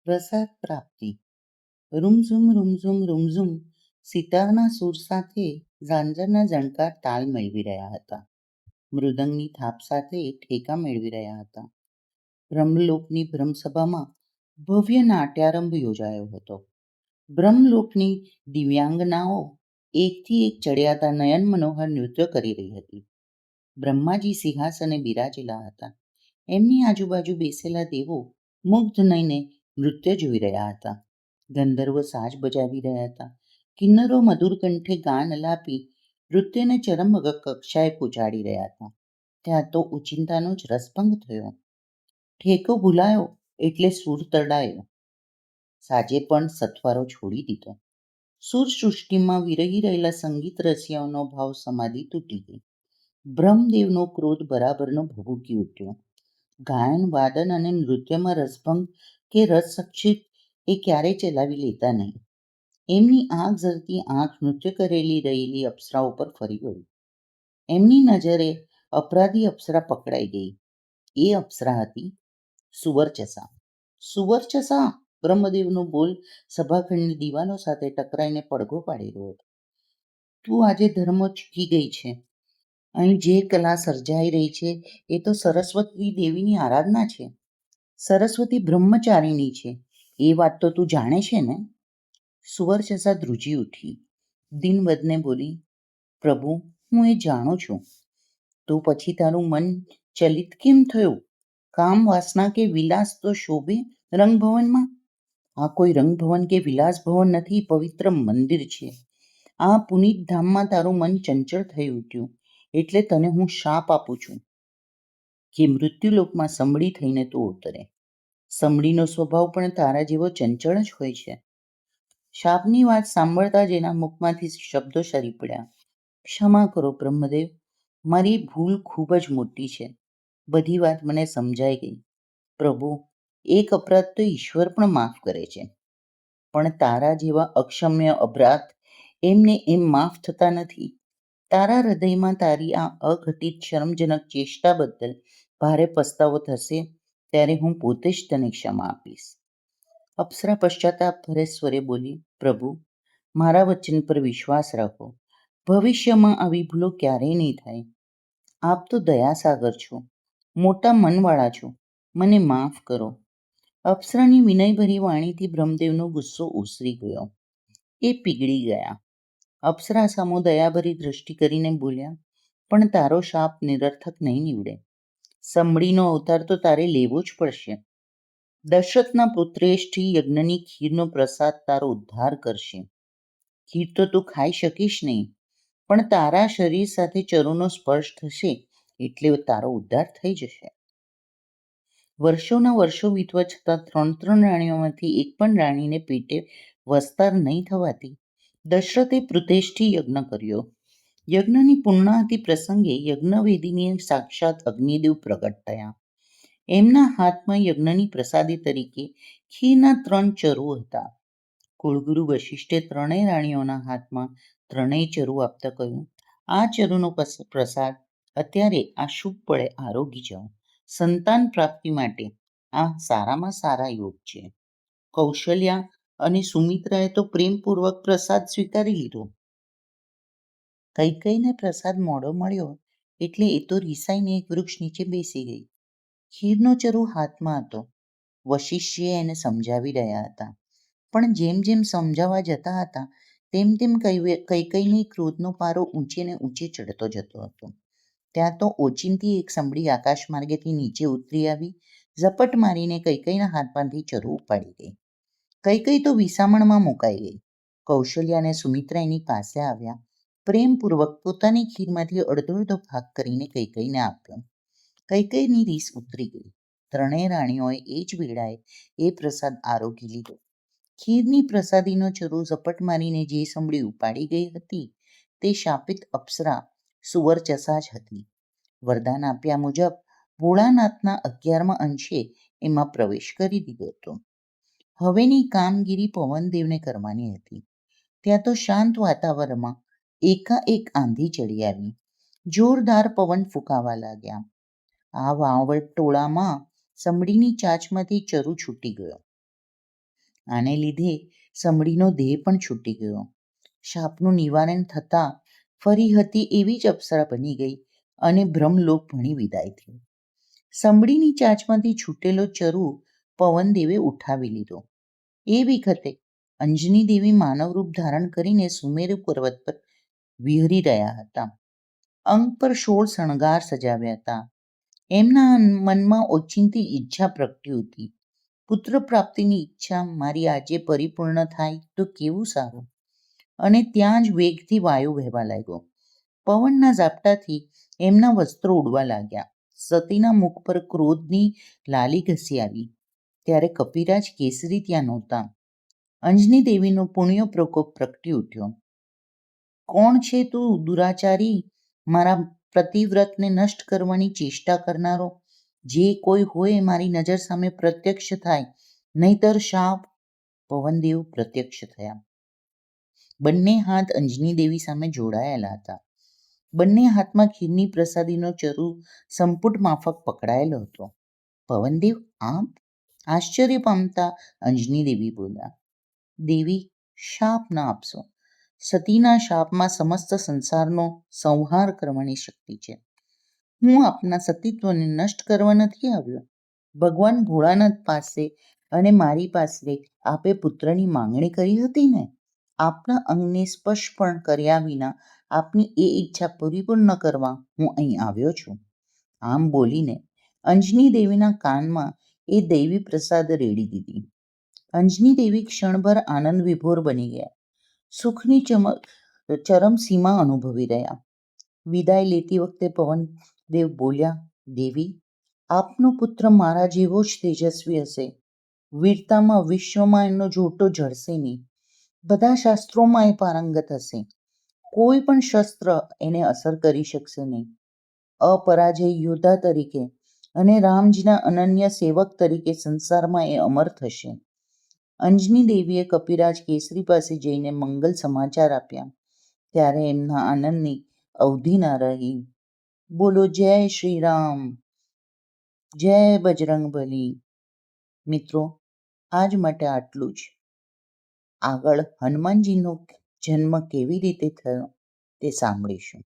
પ્રસાદ પ્રાપ્તિ. રૂમઝુમ રૂમઝુમ રૂમઝુમ સિતારના સૂર સાથે ઝાંઝરના ઝણકાર તાલ મેળવી રહ્યા હતા. મૃદંગની થાપ સાથે ઠેકા મેળવી રહ્યા હતા. બ્રહ્મલોકની બ્રહ્મસભામાં ભવ્ય નાટ્યારંભ યોજાયો હતો. બ્રહ્મલોકની દિવ્યાંગનાઓ એકથી એક ચડિયાતા નયન મનોહર નૃત્ય કરી રહી હતી. બ્રહ્માજી સિંહાસને બિરાજેલા હતા. એમની આજુબાજુ બેસેલા દેવો મુગ્ધ નયને નૃત્ય જોઈ રહ્યા હતા. ગંધર્વો સાજ બજાવી રહ્યા હતા. કિન્નરો મધુર કંઠે ગાન અલાપી નૃત્યને ચરમ કક્ષાએ પહોંચાડી રહ્યા હતા. ત્યાં તો ઉચિંતાનો જ રસભંગ થયો. ઠેકો ભૂલાયો એટલે સૂર તરડાયો. સાજે પણ સથવારો છોડી દીધો. સૂર સૃષ્ટિમાં વિરહી રહેલા સંગીત રસિયાઓનો ભાવ સમાધિ તૂટી ગઈ. બ્રહ્મદેવનો ક્રોધ બરાબરનો ભભૂકી ઉઠ્યો. ગાયન વાદન અને નૃત્યમાં રસભંગ કે રસસક્ષિત એ ક્યારેય ચલાવી લેતા નહીં. એમની આંખ ઝરતી આંખ નૃત્ય કરેલી રહેલી અપ્સરાઓ પર ફરી ગઈ. એમની નજરે અપરાધી અપ્સરા પકડાઈ ગઈ. એ અપ્સરા હતી સુવર્ચસા. સુવર્ચસા! બ્રહ્મદેવનો બોલ સભાખંડની દિવાલો સાથે ટકરાઈને પડઘો પાડેલો હતો. તું આજે ધર્મ ચૂકી ગઈ છે. અહીં જે કલા સર્જાઈ રહી છે એ તો સરસ્વતી દેવીની આરાધના છે. સરસ્વતી બ્રહ્મચારિણી છે. એ વાત તો તું જાણે છે ને? સુવર્ચસા ધ્રુજી ઉઠી. દિનવદને બોલી, પ્રભુ, હું એ જાણું છું. તો પછી તારું મન ચલિત કેમ થયું? કામ વાસના કે વિલાસ તો શોભે રંગભવનમાં? આ કોઈ રંગભવન કે વિલાસ ભવન નથી, પવિત્ર મંદિર છે. આ પુનિત ધામમાં તારું મન ચંચળ થઈ ઉઠ્યું એટલે તને હું શાપ આપું છું કે મૃત્યુલોકમાં સમડી થઈને તું ઉતરે. સમડીનો સ્વભાવ પણ તારા જેવો ચંચળ જ હોય છે. શાપની વાત સાંભળતા જ એના મુખમાંથી શબ્દો સરી પડ્યા. ક્ષમા કરો બ્રહ્મદેવ, મારી ભૂલ ખૂબ જ મોટી છે. બધી વાત મને સમજાઈ ગઈ. પ્રભુ, એક અપરાધ તો ઈશ્વર પણ માફ કરે છે, પણ તારા જેવા અક્ષમ્ય અપરાધ એમને એમ માફ થતા નથી. તારા હૃદયમાં તારી આ અઘટિત શરમજનક ચેષ્ટા બદલ ભારે પસ્તાવો થશે ત્યારે હું પોતે જ તને ક્ષમા આપીશ. અપ્સરા પશ્ચાતાપ ભરે સ્વરે બોલી, પ્રભુ, મારા વચન પર વિશ્વાસ રાખો. ભવિષ્યમાં આવી ભૂલો ક્યારેય નહીં થાય. આપ તો દયાસાગર છો, મોટા મનવાળા છો. મને માફ કરો. અપ્સરાની વિનયભરી વાણીથી બ્રહ્મદેવનો ગુસ્સો ઓસરી ગયો. એ પીગળી ગયા. અપ્સરા સામો દયાભરી દ્રષ્ટિ કરીને બોલ્યા, પણ તારો શાપ નિરર્થક નહીં નીવડે. સમડીનો અવતાર તો તારે લેવો જ પડશે. દશરથના પુત્રેષ્ઠી યજ્ઞની ખીરનો પ્રસાદ તારો ઉદ્ધાર કરશે. ખીર તો તું ખાઈ શકીશ નહીં, પણ તારા શરીર સાથે ચરુનો સ્પર્શ થશે એટલે તારો ઉદ્ધાર થઈ જશે. વર્ષોના વર્ષો વીતવા છતાં 3 રાણીઓમાંથી એક પણ રાણીને પેટે વસ્તાર નહીં થવાથી દશરથે પુત્રેષ્ઠી યજ્ઞ કર્યો. યજ્ઞની પૂર્ણાહુતિ પ્રસંગે યજ્ઞવેદીને સાક્ષાત અગ્નિદેવ પ્રગટ થયા. એમના હાથમાં યજ્ઞની પ્રસાદી તરીકે ખીરના 3 ચરુ હતા. કુળગુરુ વશિષ્ઠે 3 રાણીઓના હાથમાં 3 ચરુ આપતા કહ્યું, આ ચરુનો પ્રસાદ અત્યારે આ શુભ પળે આરોગી જાઓ. સંતાન પ્રાપ્તિ માટે આ સારામાં સારા યોગ છે. કૌશલ્યા અને સુમિત્રાએ તો પ્રેમપૂર્વક પ્રસાદ સ્વીકારી લીધો. કૈકેયીને પ્રસાદ મોડો મળ્યો એટલે એ તો રિસાઈને એક વૃક્ષ નીચે બેસી ગઈ. ખીરનો ચરુ હાથમાં હતો. વશિષ્ઠજી એને સમજાવી રહ્યા હતા, પણ જેમ જેમ સમજાવવા જતા હતા તેમ તેમ કૈકેયીની ક્રોધનો પારો ઊંચે ને ઊંચે ચડતો જતો હતો. ત્યાં તો ઓચિંતી એક સમડી આકાશ માર્ગેથી નીચે ઉતરી આવી ઝપટ મારીને કૈકેયીના હાથમાંથી ચરુ ઉપાડી ગઈ. કૈકેયી તો વિસામણમાં મુકાઈ ગઈ. કૌશલ્યા અને સુમિત્રા એની પાસે આવ્યા. પ્રેમપૂર્વક પોતાની ખીરમાંથી અડધો ભાગ કરીને કૈકેયીને આપ્યો. કૈકેયીની રીસ ઉતરી ગઈ. 3 રાણીઓએ એ જ વેળાએ એ પ્રસાદ આરોગી લીધો. ખીરની પ્રસાદીનો ચરુ ઝપટ મારીને જે સમડી ઉપાડી ગઈ હતી તે શાપિત અપ્સરા સુવર્ચસા જ હતી. વરદાન આપ્યા મુજબ ભોળાનાથના 11મા અંશે એમાં પ્રવેશ કરી દીધો હતો. હવેની કામગીરી પવનદેવને કરવાની હતી. ત્યાં તો શાંત વાતાવરણમાં એકાએક આંધી ચડી આવી. જોરદાર પવન ફૂંકાવા લાગ્યા. આ વાવટોળામાં સમડીની ચાંચમાંથી ચરુ છૂટી ગયો. આને લીધે સમડીનો દેહ પણ છૂટી ગયો. શાપનું નિવારણ થતાં ફરી હતી એવી જ અપ્સરા બની ગઈ અને બ્રહ્મલોક ભણી વિદાય થઈ. સમડીની ચાંચમાંથી છૂટેલો ચરુ પવનદેવે ઉઠાવી લીધો. એ વખતે અંજની દેવી માનવ રૂપ ધારણ કરીને સુમેરુ પર્વત પર વિહરી રહ્યા હતા. અંગ પર 16 શણગાર સજાવ્યા હતા. એમના મનમાં ઓચિંતી ઈચ્છા પ્રગટી હતી. પુત્ર પ્રાપ્તિની ઈચ્છા મારી આજે પરિપૂર્ણ થાય તો કેવું સારું. અને ત્યાં જ વેગથી વાયુ વહેવા લાગ્યો. પવનના ઝાપટાથી એમના વસ્ત્રો ઉડવા લાગ્યા. સતીના મુખ પર ક્રોધની લાલી ઘસી આવી. ત્યારે કપિરાજ કેસરી ત્યાં નહોતા. અંજની દેવીનો પુણ્ય પ્રકોપ પ્રગટી ઉઠ્યો. કોણ છે તું દુરાચારી, મારા પતિવ્રતને નષ્ટ કરવાની ચેષ્ટા કરનારો? જે કોઈ હોય મારી નજર સામે પ્રત્યક્ષ થાય, નહીતર શાપ. પવનદેવ પ્રત્યક્ષ થયા. બંને હાથ અંજની દેવી સામે જોડાયેલા હતા. બંને હાથમાં ખીરની પ્રસાદીનો ચરુ સંપુટ માફક પકડાયેલો હતો. પવનદેવ આપ? આશ્ચર્ય પામતા અંજની દેવી બોલ્યા. દેવી, શાપ ન આપશો. સતીના શાપમાં સમસ્ત સંસારનો સંહાર કરવાની શક્તિ છે. હું આપના સતીત્વને નષ્ટ કરવા નથી આવ્યો. ભગવાન ભોળાનાથ પાસે અને મારી પાસે આપે પુત્રની માંગણી કરી હતી ને? આપના અંગને સ્પર્શ પણ કર્યા વિના આપની એ ઈચ્છા પરિપૂર્ણ કરવા હું અહીં આવ્યો છું. આમ બોલીને અંજની દેવીના કાનમાં એ દૈવી પ્રસાદ રેડી દીધી. અંજની દેવી ક્ષણભર આનંદ વિભોર બની ગયા. સુખની ચરમસીમા અનુભવી રહ્યા. વિદાય લેતી વખતે પવનદેવ બોલ્યા, દેવી, આપનો પુત્ર મારા જેવો જ તેજસ્વી હશે. વીરતામાં વિશ્વમાં એનો જોટો જળશે નહીં. બધા શાસ્ત્રોમાં એ પારંગત હશે. કોઈ પણ શસ્ત્ર એને અસર કરી શકશે નહીં. અપરાજય યોદ્ધા તરીકે અને રામજીના અનન્ય સેવક તરીકે સંસારમાં એ અમર થશે. અંજની દેવીએ કપિરાજ કેસરી પાસે જઈને મંગલ સમાચાર આપ્યા. ત્યારે એમના આનંદની અવધિ ન રહી. બોલો જય શ્રી રામ, જય બજરંગબલી. મિત્રો, આજ માટે આટલું જ. આગળ હનુમાનજીનો જન્મ કેવી રીતે થયો તે સાંભળીશું.